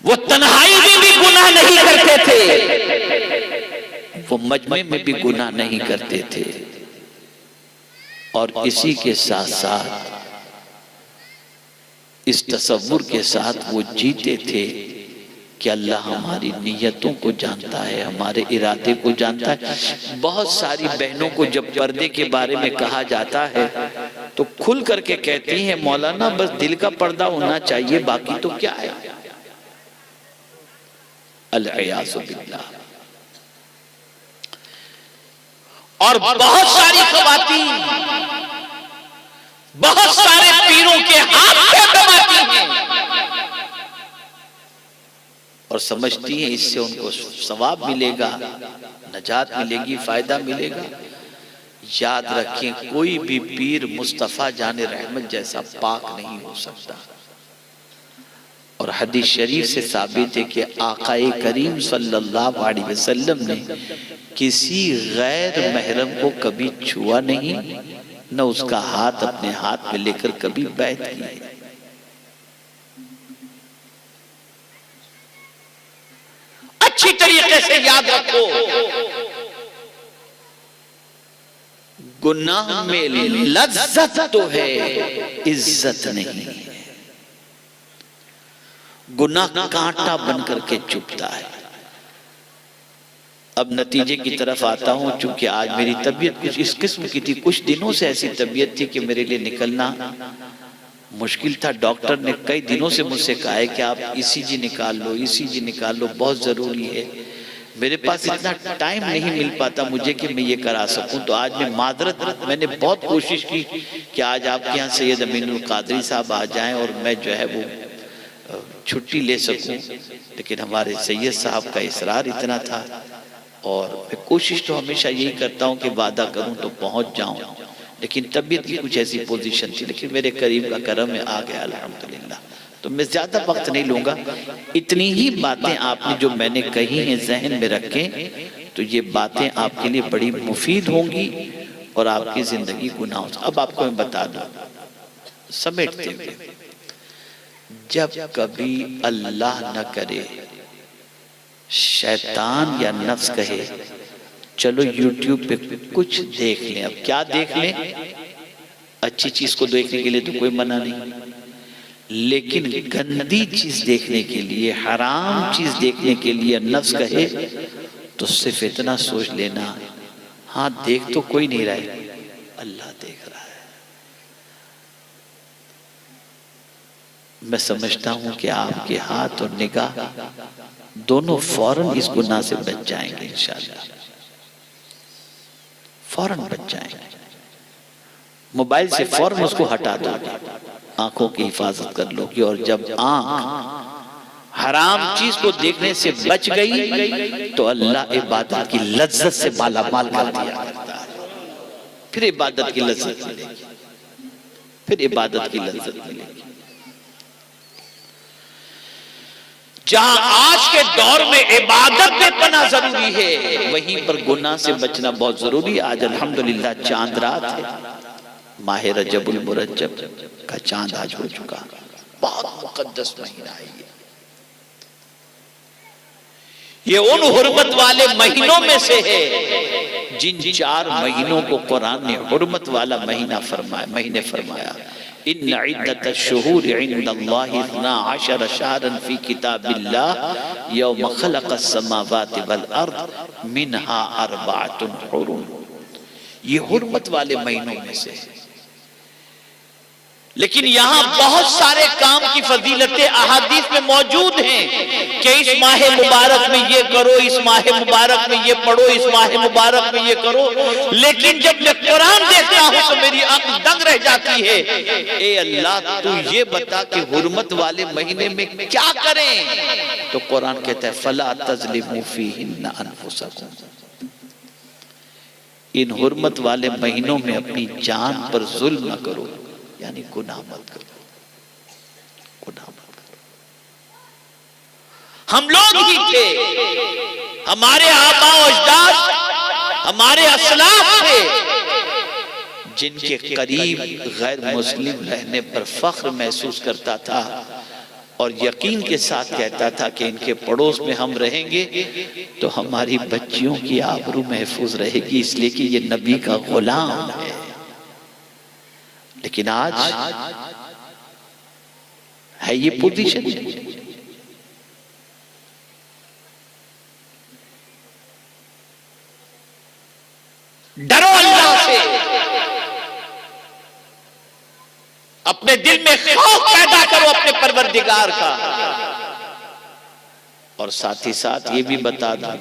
وہ تنہائی میں بھی گناہ نہیں کرتے تھے، وہ مجمع میں بھی گناہ نہیں کرتے تھے، اور اسی کے ساتھ ساتھ اس تصور کے ساتھ وہ جیتے تھے کہ اللہ ہماری نیتوں کو جانتا ہے، ہمارے ارادے کو جانتا ہے۔ بہت ساری بہنوں کو جب پردے کے بارے میں کہا جاتا ہے تو کھل کر کے کہتی ہیں مولانا بس دل کا پردہ ہونا چاہیے، باقی تو کیا ہے۔ العیاذ باللہ۔ اور بہت ساری خواتین بہت سارے پیروں کے ہاتھ پہ دباتی ہیں اور سمجھتی ہیں اس سے ان کو ثواب ملے گا، نجات ملے گی، فائدہ ملے گا۔ یاد رکھیں کوئی بھی پیر مصطفیٰ جان رحمت جیسا پاک نہیں ہو سکتا، اور حدیث شریف سے ثابت ہے کہ آقا کریم صلی اللہ علیہ وسلم نے کسی غیر محرم کو کبھی چھوا نہیں، نہ اس کا ہاتھ اپنے ہاتھ میں لے کر کبھی بیعت کی۔ اچھی طریقے سے یاد رکھو، گناہ میں لذت تو ہے، عزت نہیں ہے۔ گناہ کانٹا بن کر کے چبھتا ہے۔ اب نتیجے کی طرف آتا ہوں، چونکہ آج میری طبیعت کچھ اس قسم کی تھی، کچھ دنوں سے ایسی طبیعت تھی کہ میرے لیے نکلنا مشکل تھا۔ ڈاکٹر نے کئی دنوں سے مجھ سے کہا ہے کہ آپ ECG نکال لو، ECG نکال لو، بہت ضروری ہے۔ میرے پاس اتنا ٹائم نہیں مل پاتا مجھے کہ میں یہ کرا سکوں، تو آج میں معذرت، میں نے بہت کوشش کی کہ آج آپ کے ہاں سید امین القادری صاحب آ جائیں اور میں جو ہے وہ چھٹی لے سکوں، لیکن ہمارے سید صاحب کا اصرار اتنا تھا، اور میں کوشش تو ہمیشہ یہی کرتا ہوں کہ وعدہ کروں تو پہنچ جاؤں، لیکن طبیعت کی کچھ ایسی پوزیشن تھی، لیکن میرے قریب کا کرم ہے، آ گیا الحمدللہ۔ تو میں زیادہ وقت نہیں لوں گا، اتنی ہی باتیں آپ نے جو میں نے کہی ہیں ذہن میں رکھیں، تو یہ باتیں آپ کے لیے بڑی مفید ہوں گی اور آپ کی زندگی گناہوں سے۔ اب آپ کو میں بتا دوں سمیٹتے ہوئے، جب کبھی اللہ نہ کرے شیطان یا نفس کہے چلو یوٹیوب پہ کچھ دیکھ لیں، اب کیا دیکھ لیں؟ اچھی چیز کو دیکھنے کے لیے تو کوئی منع نہیں، لیکن گندی چیز دیکھنے کے لیے، حرام چیز دیکھنے کے لیے نفس کہے تو صرف اتنا سوچ لینا، ہاں دیکھ تو کوئی نہیں رہا ہے، اللہ دیکھ رہا ہے۔ میں سمجھتا ہوں کہ آپ کے ہاتھ اور نگاہ دونوں فوراً اس گناہ سے بچ جائیں گے انشاءاللہ، فوراً بچ جائیں گے۔ موبائل سے فوراً اس کو ہٹا دو گے، آنکھوں کی حفاظت کر لو گی، اور جب آنکھ حرام چیز کو دیکھنے سے بچ گئی تو اللہ عبادت کی لذت سے مالا مال کر دیا کرتا ہے، پھر عبادت کی لذت ملے گی، پھر عبادت کی لذت ملے گی۔ جہاں آج کے دور میں عبادت میں پناہ ضروری ہے، وہیں پر گناہ سے بچنا بہت ضروری ہے۔ آج الحمدللہ چاند رات ہے، ماہ رجب المرجب کا چاند آج ہو چکا، بہت مقدس مہینہ ہے یہ ان حرمت والے مہینوں میں سے ہے جن 4 مہینوں کو قرآن نے حرمت والا مہینے فرمایا۔ ان عدت الشہور عند اللہ 12 شہرا فی کتاب اللہ یوم خلق السماوات والارض منها 4 حرم، یہ حرمت والے مہینوں میں سے ہے۔ لیکن یہاں بہت سارے کام کی فضیلتیں احادیث میں موجود ہیں کہ اس ماہ مبارک میں یہ کرو، اس ماہ مبارک میں یہ پڑھو، اس ماہ مبارک میں یہ کرو، لیکن جب میں قرآن دیکھتا ہوں تو میری عقل دنگ رہ جاتی ہے، اے اللہ تو یہ بتا کہ حرمت والے مہینے میں کیا کریں؟ تو قرآن کہتا ہے فَلَا تَظْلِمُوا فِيهِنَّ أَنفُسَكُمْ، ان حرمت والے مہینوں میں اپنی جان پر ظلم نہ کرو، یعنی گناہ مت کرو، گناہ مت کرو۔ ہم لوگ ہی تھے، ہمارے آباء و اجداد، ہمارے اسلاف تھے جن کے قریب غیر مسلم رہنے پر فخر محسوس کرتا تھا اور یقین کے ساتھ کہتا تھا کہ ان کے پڑوس میں ہم رہیں گے تو ہماری بچیوں کی آبرو محفوظ رہے گی، اس لیے کہ یہ نبی کا غلام ہے۔ لیکن آج ہے یہ پوزیشن، ڈرو اللہ سے، اپنے دل میں خوف پیدا کرو اپنے پروردگار کا، اور ساتھ ہی ساتھ یہ بھی بتا دوں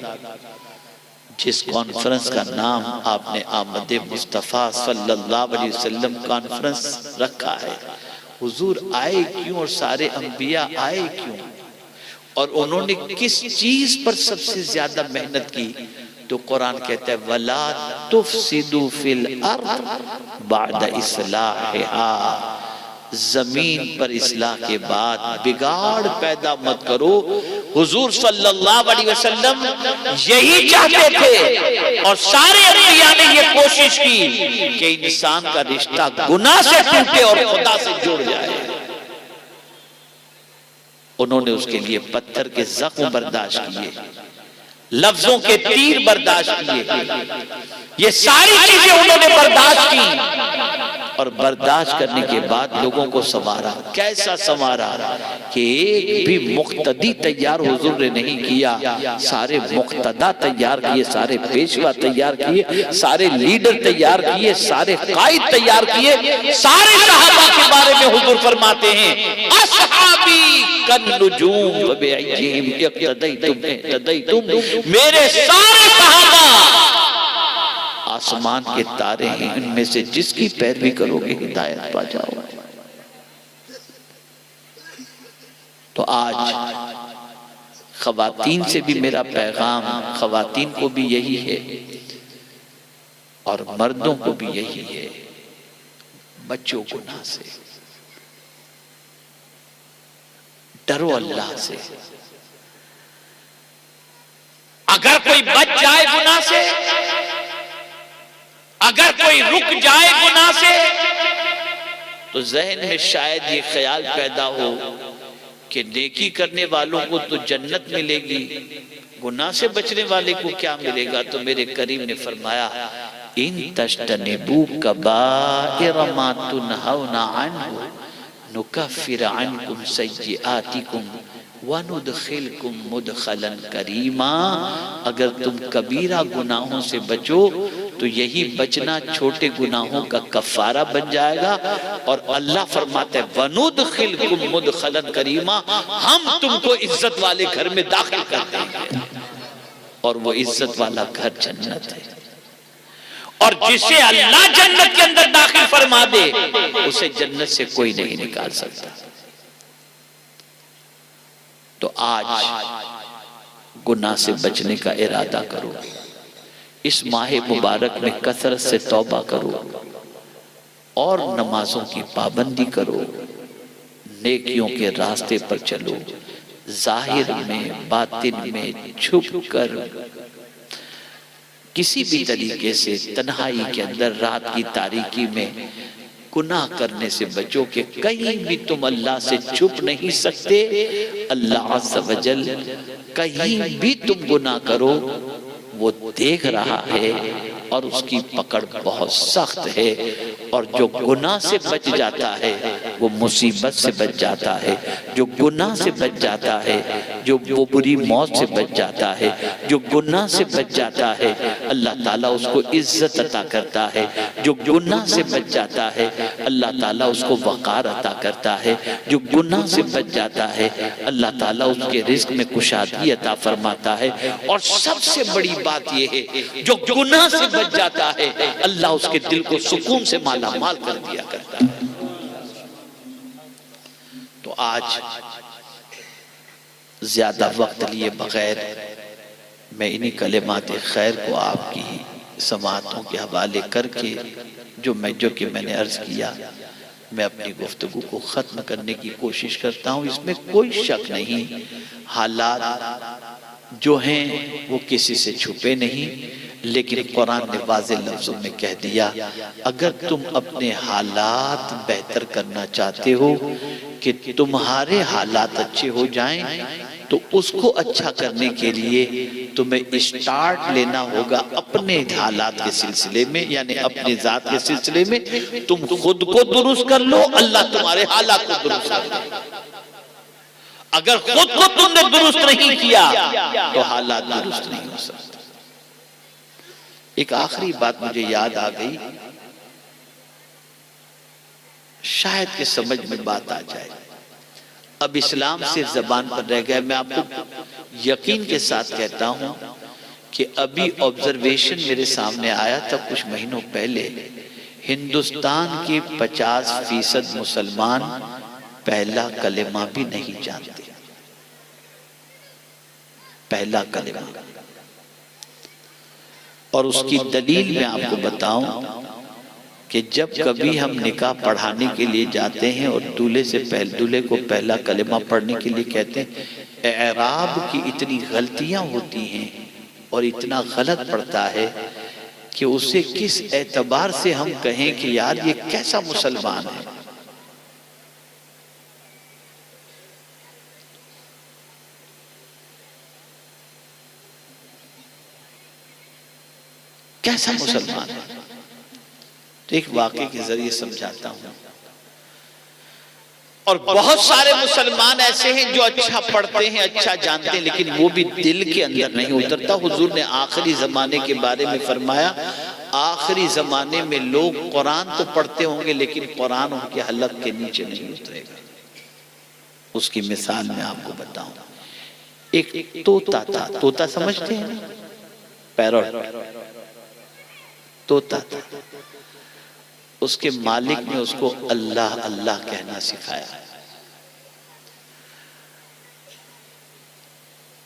جس کانفرنس کا نام آپ نے آمد مصطفیٰ صلی اللہ علیہ وسلم کانفرنس رکھا ہے، حضور آئے کیوں اور سارے انبیاء آئے کیوں، اور انہوں نے کس چیز پر سب سے زیادہ محنت کی؟ تو قرآن کہتا ہے وَلَا تُفْسِدُوا فِي الْأَرْضِ بَعْدَ إِصْلَاحِهَا، زمین پر اصلاح کے بعد بگاڑ پیدا مت کرو۔ حضور صلی اللہ علیہ وسلم یہی چاہتے تھے اور سارے انبیاء نے یہ کوشش کی کہ انسان کا رشتہ گناہ سے ٹوٹے اور خدا سے جڑ جائے۔ انہوں نے اس کے لیے پتھر کے زخم برداشت کیے، لفظوں کے تیر برداشت کیے، یہ ساری چیزیں انہوں نے برداشت کی، اور برداشت کرنے کے بعد لوگوں کو سنوارا. کیسا سنوارا کہ ایک بھی مقتدی تیار حضور نے نہیں کیا، سارے مقتدہ تیار کیے، سارے پیشوا تیار کیے، سارے لیڈر تیار کیے، سارے قائد تیار کیے. سارے صحابہ کے بارے میں حضور فرماتے ہیں اصحابی کالنجوم فبأیہم اقتدیتم اہتدیتم، میرے سارے صحابہ آسمان کے تارے ہیں، ان میں سے جس کی پیروی کرو گے ہدایت پا جاؤ. تو آج خواتین سے بھی میرا پیغام، خواتین کو بھی یہی ہے اور مردوں کو بھی یہی ہے، بچوں گناہ سے ڈرو، اللہ سے. اگر کوئی بچ جائے گناہ سے، اگر کوئی رک جائے گناہ سے، تو ذہن میں شاید یہ خیال پیدا ہو کہ نیکی کرنے والوں کو تو جنت ملے گی، گناہ سے بچنے والے کو کیا ملے گا. تو میرے کریم نے فرمایا ان تجتنبوا کبائر ما تنہون عنہ نکفر عنکم سیئاتکم وَنُدْخِلْكُمْ مُدْخَلًا كَرِيمًا. اگر تم کبیرہ گناہوں سے بچو تو یہی بچنا چھوٹے گناہوں کا کفارہ بن جائے گا. اور اللہ فرماتا ہے وَنُدْخِلْكُمْ مُدْخَلًا كَرِيمًا، ہم تم کو عزت والے گھر میں داخل کر دیں گے. اور وہ عزت والا گھر جنت ہے، اور جسے اللہ جنت کے اندر داخل فرما دے اسے جنت سے کوئی نہیں نکال سکتا. تو آج گناہ سے بچنے کا ارادہ کرو، اس ماہ مبارک میں کثرت سے توبہ کرو اور نمازوں کی پابندی کرو، نیکیوں کے راستے پر چلو، ظاہر میں باطن میں چھپ کر کسی بھی طریقے سے تنہائی کے اندر رات کی تاریکی میں گناہ کرنے سے بچو کہ کہیں بھی تم اللہ سے چھپ نہیں سکتے. اللہ عز و جل کہیں بھی تم گناہ کرو وہ دیکھ رہا ہے اور اس کی پکڑ بہت سخت ہے. اور جو گناہ سے بچ جاتا ہے وہ مصیبت سے بچ جاتا ہے، جو گناہ سے بچ جاتا ہے، جو وہ بری موت سے بچ جاتا ہے، جو گناہ سے بچ جاتا ہے اللہ تعالیٰ اس کو عزت عطا کرتا ہے. جو گناہ سے بچ جاتا ہے اللہ تعالیٰ اس کو وقار عطا کرتا ہے. جو گناہ سے بچ جاتا ہے اللہ تعالیٰ اس کے رزق میں کشادگی عطا فرماتا ہے. اور سب سے بڑی بات یہ ہے جو گناہ سے بچ جاتا ہے اللہ اس کے دل کو سکون سے مالا مال کر دیا کرتا ہے. تو آج زیادہ وقت لیے بغیر میں انہی کلمات خیر کو آپ کی سماعتوں کے حوالے کر کے جو میں نے عرض کیا، میں اپنی گفتگو کو ختم کرنے کی کوشش کرتا ہوں. اس میں کوئی شک نہیں، حالات جو ہیں وہ کسی سے چھپے نہیں، لیکن قرآن نے واضح لفظوں میں کہہ دیا اگر تم اپنے حالات بہتر کرنا چاہتے ہو کہ تمہارے حالات اچھے ہو جائیں تو اس کو اچھا کرنے کے لیے تمہیں اسٹارٹ لینا ہوگا اپنے حالات کے سلسلے میں، یعنی اپنے ذات کے سلسلے میں. تم خود کو درست کر لو، اللہ تمہارے حالات کو درست کر لو. اگر خود کو تم نے درست نہیں کیا تو حالات درست نہیں ہو سکتے. ایک آخری بات مجھے یاد آ گئی، شاید کہ سمجھ میں بات آ جائے. اب اسلام سے زبان پر رہ گیا. میں آپ کو یقین کے ساتھ کہتا ہوں کہ ابھی آبزرویشن میرے سامنے آیا تھا کچھ مہینوں پہلے، ہندوستان کے 50% مسلمان پہلا کلمہ بھی نہیں جانتے. پہلا کلمہ. اور اس کی دلیل میں آپ کو بتاؤں کہ جب کبھی ہم نکاح پڑھانے کے لیے جاتے ہیں اور دولہے کو پہلا کلمہ پڑھنے کے لیے کہتے ہیں، اعراب کی اتنی غلطیاں ہوتی ہیں اور اتنا غلط پڑتا ہے کہ اسے کس اعتبار سے ہم کہیں کہ یار یہ کیسا مسلمان ہے. کیسا مسلمان ہے. تو ایک واقعے کے ذریعے سمجھاتا ہوں. اور بہت سارے مسلمان ایسے ہیں جو اچھا پڑھتے ہیں، اچھا جانتے ہیں، لیکن وہ بھی دل کے اندر نہیں اترتا. حضور نے آخری زمانے کے بارے میں فرمایا آخری زمانے میں لوگ قرآن تو پڑھتے ہوں گے لیکن قرآن ان کے حلق کے نیچے نہیں اترے گا. اس کی مثال میں آپ کو بتاؤں. ایک طوطا تھا. طوطا سمجھتے ہیں نا؟ پیروٹ. طوطا تھا. اس کے مالک نے اس کو اللہ اللہ کہنا سکھایا.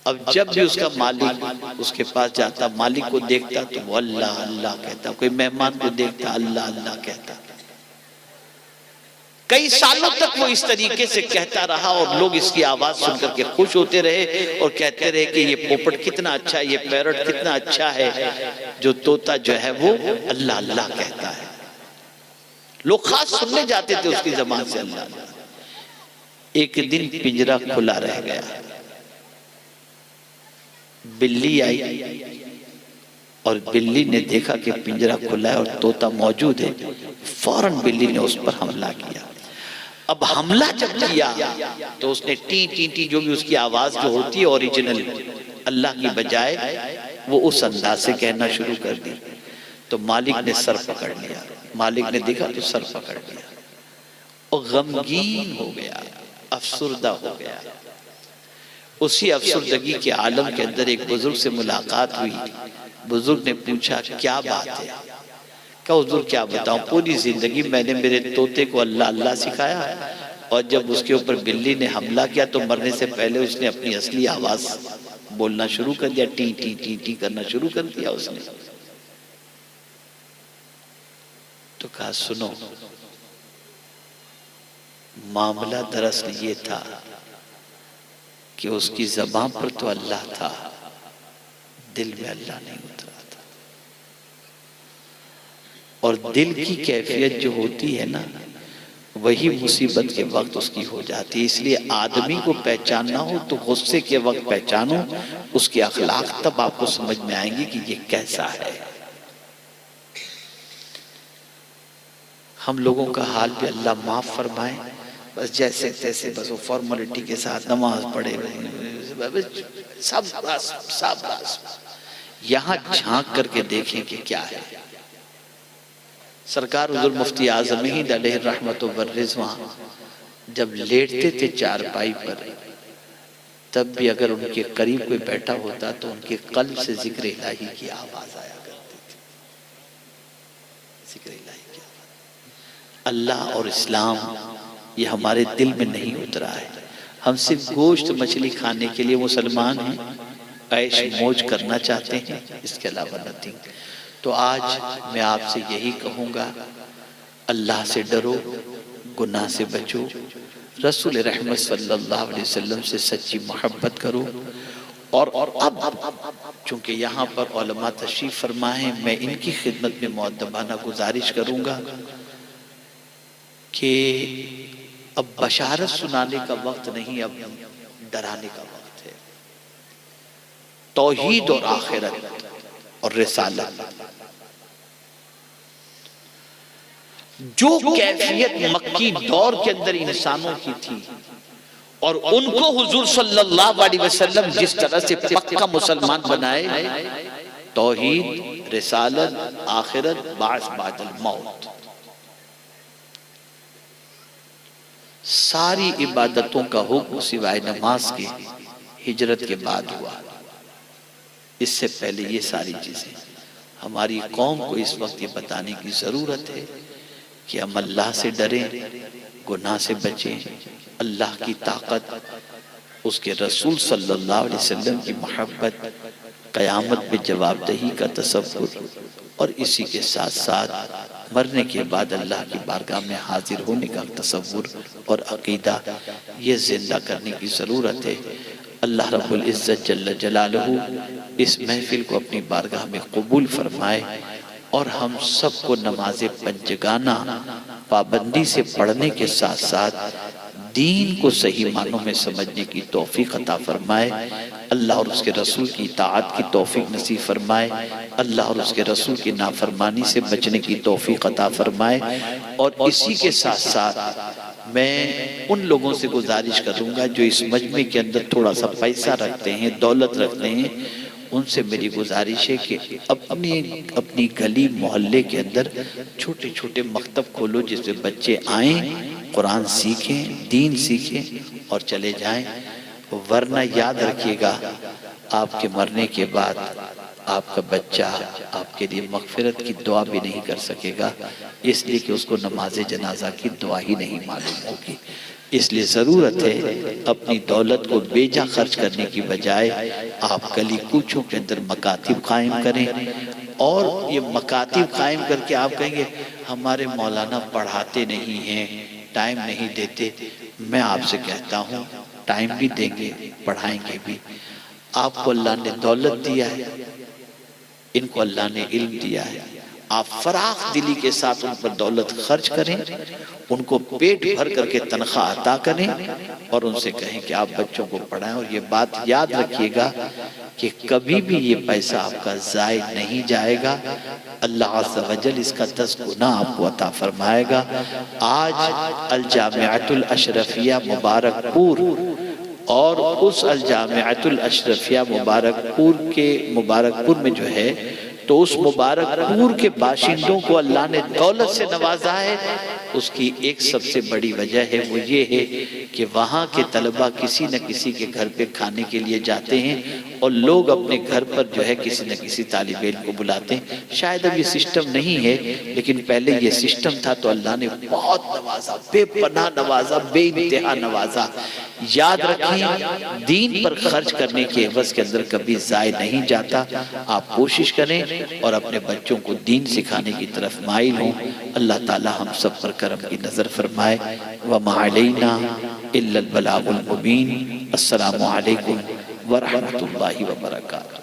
اب جب بھی اس کا مالک اس کے پاس جاتا، مالک کو دیکھتا تو وہ اللہ اللہ کہتا. کوئی مہمان کو دیکھتا اللہ اللہ کہتا. کئی سالوں تک وہ اس طریقے سے کہتا رہا اور لوگ اس کی آواز سن کر کے خوش ہوتے رہے اور کہتے رہے کہ یہ پوپٹ کتنا اچھا ہے، یہ پیرٹ کتنا اچھا ہے جو طوطا جو ہے وہ اللہ اللہ کہتا ہے. لوگ خاص سننے جاتے تھے اس کی زبان سے اللہ اللہ. ایک دن پنجرہ کھلا رہ گیا. بلی آئی اور بلی نے دیکھا کہ پنجرہ کھلا ہے اور طوطا موجود ہے. فوراً بلی نے اس پر حملہ کیا. اب حملہ جب کیا تو اس نے ٹی ٹی ٹی جو بھی اس کی آواز جو ہوتی ہے اوریجنل اللہ کی بجائے وہ اس انداز سے کہنا شروع کر دی. تو مالک نے سر پکڑ لیا. مالک نے دیکھا تو سر پکڑ لیا اور غمگین ہو گیا، افسردہ ہو گیا. اسی افسردگی کے عالم کے اندر ایک بزرگ سے ملاقات ہوئی. بزرگ نے پوچھا کیا بات ہے؟ کہ حضور کیا بتاؤں، پوری زندگی میں نے میرے طوطے کو اللہ اللہ سکھایا اور جب اس کے اوپر بلی نے حملہ کیا تو مرنے سے پہلے اس نے اپنی اصلی آواز بولنا شروع کر دیا. ٹی ٹی ٹی ٹی کرنا شروع کر دیا اس نے. تو کہا سنو، معاملہ دراصل یہ تھا کہ اس کی زبان پر تو اللہ تھا، دل میں اللہ نہیں اترا تھا. اور دل کی کیفیت جو ہوتی ہے نا وہی مصیبت کے وقت اس کی ہو جاتی ہے. اس لیے آدمی کو پہچاننا ہو تو غصے کے وقت پہچانو اس کے اخلاق، تب آپ کو سمجھ میں آئیں گی کہ یہ کیسا ہے. ہم لوگوں کا حال بھی اللہ معاف فرمائے، بس جیسے تیسے بس وہ فارملٹی کے ساتھ نماز پڑھے سب بس. یہاں جھانک کر کے دیکھیں کہ کیا ہے. سرکار حضور مفتی اعظم ہند علیہ الرحمت والرضوان جب لیٹتے تھے چارپائی پر تب بھی اگر ان کے قریب کوئی بیٹھا ہوتا تو ان کے قلب سے ذکر الہی کی آواز آیا کرتی تھی. ذکر الہی کی آواز. اللہ اور اسلام یہ ہمارے دل میں نہیں اترا ہے. ہم صرف گوشت مچھلی کھانے کے لیے مسلمان ہیں، عیش موج کرنا چاہتے ہیں، اس کے علاوہ نتھنگ. تو آج میں آپ سے یہی کہوں گا، اللہ سے ڈرو، گناہ سے بچو، رسول رحمت صلی اللہ علیہ وسلم سے سچی محبت کرو. اور اب چونکہ یہاں پر علماء تشریف فرما ہیں، میں ان کی خدمت میں مؤدبانہ گزارش کروں گا کہ اب بشارت سنانے کا وقت نہیں، اب ڈرانے کا وقت ہے. توحید اور آخرت اور رسالت، جو کیفیت مکی دور کے اندر انسانوں کی تھی اور ان کو حضور صلی اللہ علیہ وسلم جس طرح سے پکا مسلمان بنائے، توحید، رسالت، آخرت، بعث بعد الموت. ساری عبادتوں کا حکم سوائے نماز کے ہجرت کے بعد ہوا. اس سے پہلے یہ ساری چیزیں ہماری قوم کو اس وقت یہ بتانے کی ضرورت ہے کہ ہم اللہ سے ڈریں، گناہ سے بچیں، اللہ کی طاقت، اس کے رسول صلی اللہ علیہ وسلم کی محبت، قیامت میں جواب دہی کا تصور اور اسی کے ساتھ ساتھ مرنے کے بعد اللہ کی بارگاہ میں حاضر ہونے کا تصور اور عقیدہ یہ زندہ کرنے کی ضرورت ہے. اللہ رب العزت جل جلالہ اس محفل کو اپنی بارگاہ میں قبول فرمائے اور ہم سب کو نماز پنجگانہ پابندی سے پڑھنے کے ساتھ ساتھ دین کو صحیح معنوں میں سمجھنے کی توفیق عطا فرمائے. اللہ اور اس کے رسول کی اطاعت کی توفیق نصیب فرمائے، اللہ اور اس کے رسول کی نافرمانی سے بچنے کی توفیق عطا فرمائے۔ اور اسی کے ساتھ ساتھ میں ان لوگوں سے گزارش کروں گا جو اس مجمع کے اندر تھوڑا سا پیسہ رکھتے ہیں، دولت رکھتے ہیں، ان سے میری گزارش ہے کہ اپنی گلی محلے کے اندر چھوٹے چھوٹے مکتب کھولو جس میں بچے آئیں، قرآن سیکھیں، دین سیکھیں اور چلے جائیں۔ ورنہ یاد رکھیے گا آپ کے مرنے کے بعد آپ کا بچہ آپ کے لیے مغفرت کی دعا بھی نہیں کر سکے گا، اس لیے کہ اس کو نماز جنازہ کی دعا ہی نہیں معلوم ہوگی۔ اس لیے ضرورت ہے اپنی دولت کو بیجا خرچ کرنے کی بجائے آپ گلی کوچوں کے اندر مکاتب قائم کریں۔ اور یہ مکاتب قائم کر کے آپ کہیں گے ہمارے مولانا پڑھاتے نہیں ہیں، ٹائم نہیں دیتے۔ میں آپ سے کہتا ہوں ٹائم بھی دیں گے، پڑھائیں گے بھی۔ آپ کو اللہ نے دولت دیا ہے، ان کو اللہ نے علم دیا ہے، آپ فراخ دلی کے ساتھ ان پر دولت خرچ کریں، ان کو پیٹ بھر کر کے تنخواہ عطا کریں اور ان سے کہیں کہ آپ بچوں کو پڑھائیں۔ اور یہ بات یاد رکھیے گا کہ کبھی بھی یہ پیسہ آپ کا ضائع نہیں جائے گا، اللہ عز و جل اس کا 10 گنا آپ کو عطا فرمائے گا۔ آج الجامعۃ الاشرفیہ مبارک پور اور اس الجامعۃ الاشرفیہ مبارک پور میں جو ہے تو اس مبارک پور کے باشندوں کو اللہ نے دولت سے نوازا ہے۔ اس کی ایک سب سے بڑی وجہ ہے وہ یہ ہے کہ وہاں کے طلبہ کسی نہ کسی کے گھر پہ کھانے کے لیے جاتے ہیں اور لوگ اپنے گھر پر جو ہے کسی نہ کسی طالب علم کو بلاتے ہیں۔ شاید اب یہ سسٹم نہیں ہے لیکن پہلے یہ سسٹم تھا تو اللہ نے بہت نوازا، بے پناہ نوازا، بے انتہا نوازا۔ یاد رکھیں دین پر خرچ کرنے کے عوض کے اندر کبھی ضائع نہیں جاتا۔ آپ کوشش کریں اور اپنے بچوں کو دین سکھانے کی طرف مائل ہوں۔ اللہ تعالی ہم سب پر کرم کی نظر فرمائے۔ وَمَا عَلَيْنَا إِلَّا الْبَلَاغُ الْمُبِينُ۔ السلام علیکم ورحمۃ اللہ وبرکاتہ۔